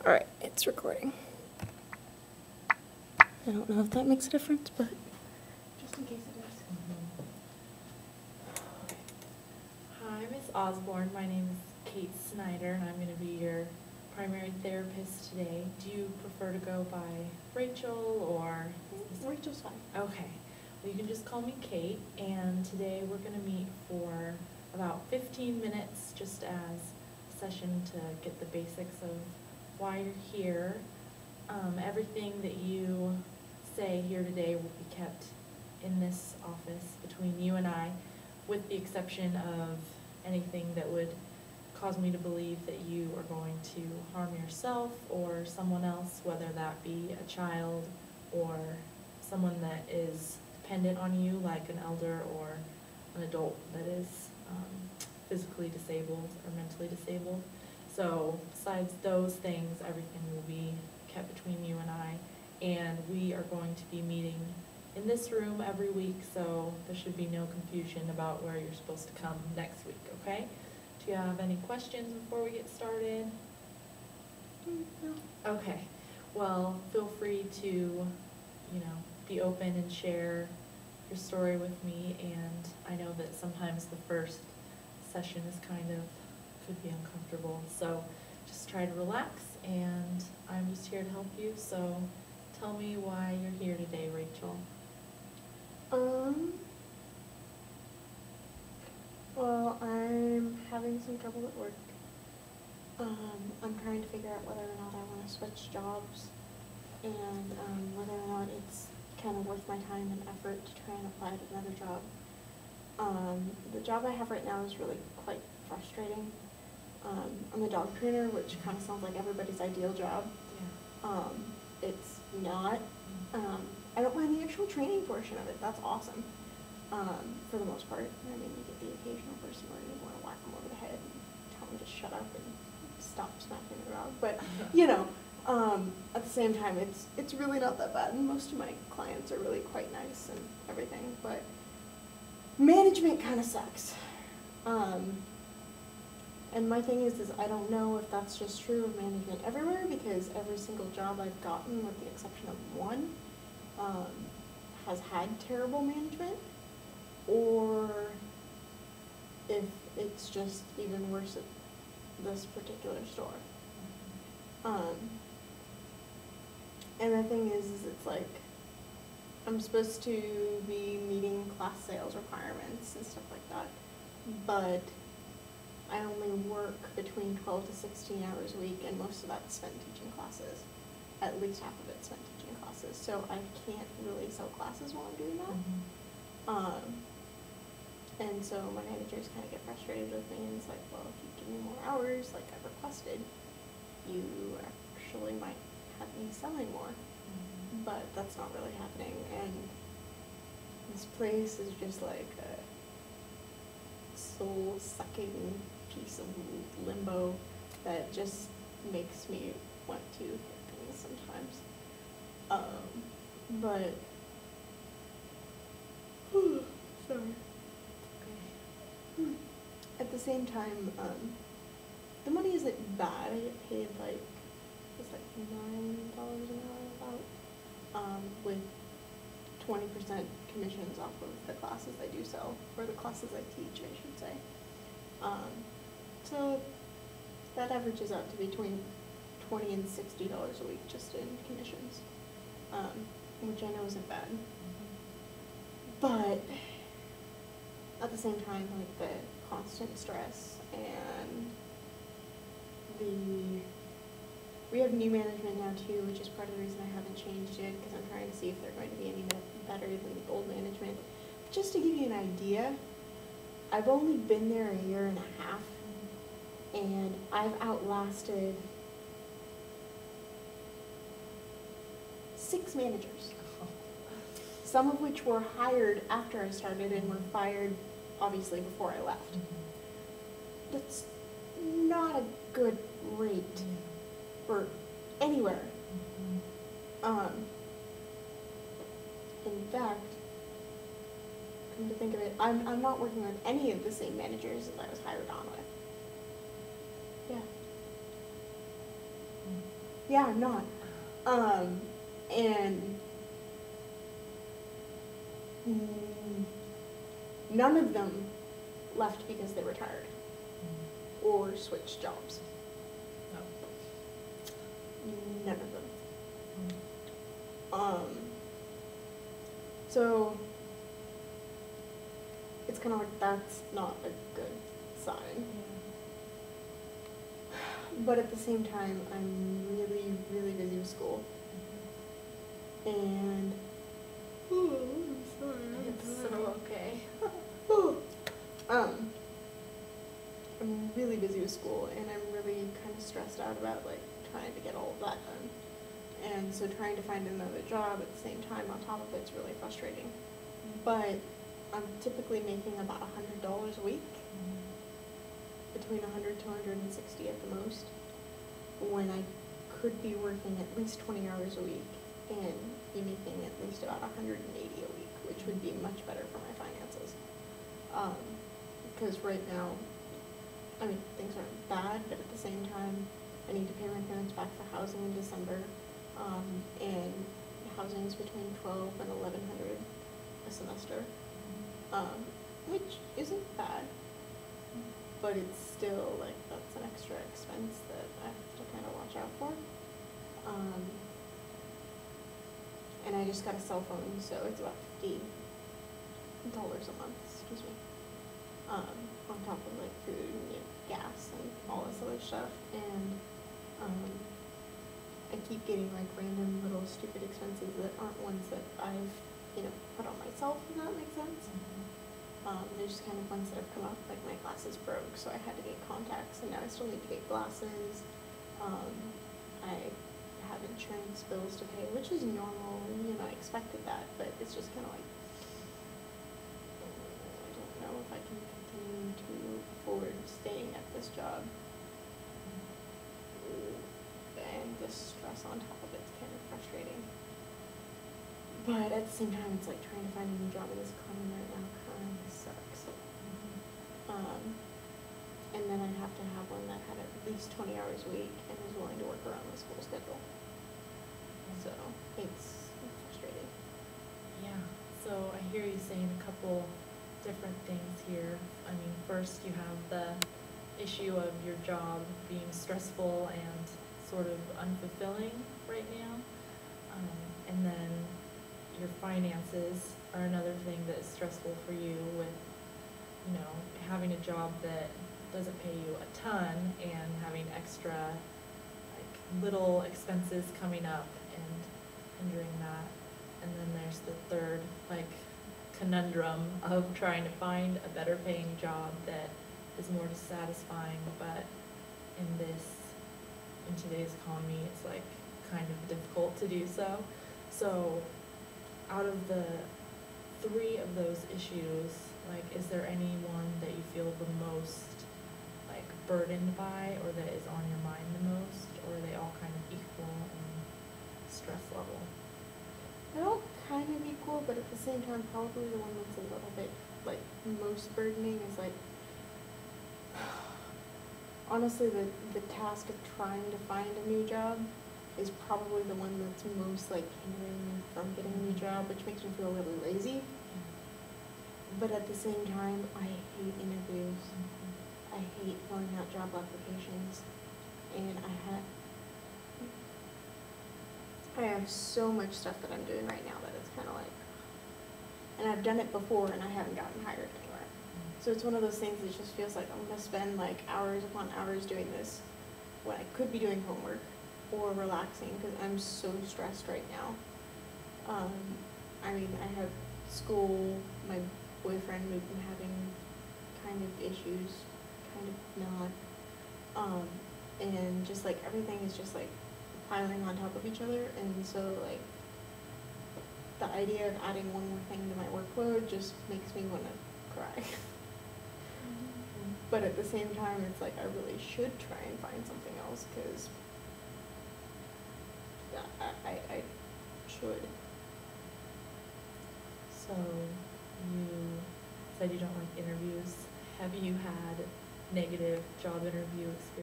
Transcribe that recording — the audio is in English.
All right, it's recording. I don't know if that makes a difference, but just in case it does. Hi, Ms. Osborne. My name is Kate Snyder, and I'm going to be your primary therapist today. Do you prefer to go by Rachel or? Rachel's fine. Okay. Well, you can just call me Kate, and today we're going to meet for about 15 minutes just as a session to get the basics of why you're here. Everything that you say here today will be kept in this office between you and I, with the exception of anything that would cause me to believe that you are going to harm yourself or someone else, whether that be a child or someone that is dependent on you, like an elder or an adult that is physically disabled or mentally disabled. So besides those things, everything will be kept between you and I. And we are going to be meeting in this room every week, so there should be no confusion about where you're supposed to come next week, okay? Do you have any questions before we get started? No. Okay. Well, feel free to, be open and share your story with me, and I know that sometimes the first session is could be uncomfortable, so just try to relax, and I'm just here to help you. So tell me why you're here today, Rachel. Well, I'm having some trouble at work. I'm trying to figure out whether or not I want to switch jobs, and whether or not it's kind of worth my time and effort to try and apply to another job. The job I have right now is really quite frustrating. I'm a dog trainer, which kind of sounds like everybody's ideal job. Yeah. It's not. I don't mind the actual training portion of it. That's awesome. For the most part. I mean, you get the occasional person where you want to whack them over the head and tell them to shut up and stop smacking the dog. But, at the same time, it's really not that bad. And most of my clients are really quite nice and everything. But management kind of sucks. And my thing is I don't know if that's just true of management everywhere, because every single job I've gotten, with the exception of one, has had terrible management, or if it's just even worse at this particular store. And the thing is it's like, I'm supposed to be meeting class sales requirements and stuff like that, but I only work between 12 to 16 hours a week, and most of that's spent teaching classes. At least half of it's spent teaching classes, so I can't really sell classes while I'm doing that. And so my managers kind of get frustrated with me, and it's like, well, if you give me more hours, like I've requested, you actually might have me selling more. But that's not really happening, and this place is just like a soul-sucking piece of limbo that just makes me want to hit things sometimes. But sorry. Okay. At the same time, the money isn't bad. I get paid it's like $9 an hour about, with 20% commissions off of the classes I do sell, or the classes I teach, I should say. So that averages out to between $20 and $60 a week just in commissions, which I know isn't bad. But at the same time, like the constant stress and we have new management now too, which is part of the reason I haven't changed it, because I'm trying to see if they're going to be any better than the old management. But just to give you an idea, I've only been there a year and a half, and I've outlasted 6 managers. Some of which were hired after I started and were fired, obviously, before I left. That's not a good rate for anywhere. In fact, come to think of it, I'm not working with any of the same managers as I was hired on with. Yeah. Yeah, I'm not. And mm, none of them left because they retired or switched jobs. No. None of them. So it's kind of like that's not a good sign. But at the same time, I'm really, really busy with school. And I'm sorry. It's so okay. I'm really busy with school, and I'm really kind of stressed out about like trying to get all of that done. And so trying to find another job at the same time on top of it's really frustrating. But I'm typically making about $100 a week, between 100 to 160 at the most, when I could be working at least 20 hours a week and be making at least about 180 a week, which would be much better for my finances. Because right now, I mean, things aren't bad, but at the same time, I need to pay my parents back for housing in December, and housing is between $1,200 and $1,100 a semester, which isn't bad, but it's still like that's an extra expense that I have to kind of watch out for. And I just got a cell phone, so it's about $50 a month, excuse me, on top of like food and gas and all this other stuff. And I keep getting like random little stupid expenses that aren't ones that I've, put on myself, if that makes sense. There's just kind of ones that have come up, like my glasses broke, so I had to get contacts, and now I still need to get glasses. I have insurance bills to pay, which is normal, and I expected that, but it's just kind of like, I don't know if I can continue to afford staying at this job. And the stress on top of it's kind of frustrating. But at the same time, it's like trying to find a new job in this economy right now kind of sucks. And then I'd have to have one that had at least 20 hours a week and was willing to work around my school schedule. So it's frustrating. Yeah, so I hear you saying a couple different things here. I mean, first you have the issue of your job being stressful and sort of unfulfilling right now. And then your finances are another thing that is stressful for you with, having a job that doesn't pay you a ton and having extra, like, little expenses coming up and hindering that. And then there's the third, like, conundrum of trying to find a better paying job that is more satisfying, but in today's economy, it's like kind of difficult to do so. So out of the three of those issues, like, is there any one that you feel the most like burdened by, or that is on your mind the most, or are they all kind of equal in stress level? They're all kind of equal, but at the same time, probably the one that's a little bit like most burdening is like, honestly, the task of trying to find a new job is probably the one that's most like hindering me from getting a new job, which makes me feel really lazy. But at the same time, I hate interviews. I hate filling out job applications, and I have so much stuff that I'm doing right now that it's kind of like, and I've done it before and I haven't gotten hired anywhere. So it's one of those things that just feels like I'm gonna spend like hours upon hours doing this when I could be doing homework or relaxing, because I'm so stressed right now. I mean, I have school, my boyfriend, we've been having kind of issues, kind of not, and just like everything is just like piling on top of each other, and so like the idea of adding one more thing to my workload just makes me want to cry. But at the same time, it's like I really should try and find something else, because I should. So you said you don't like interviews. Have you had negative job interview experience?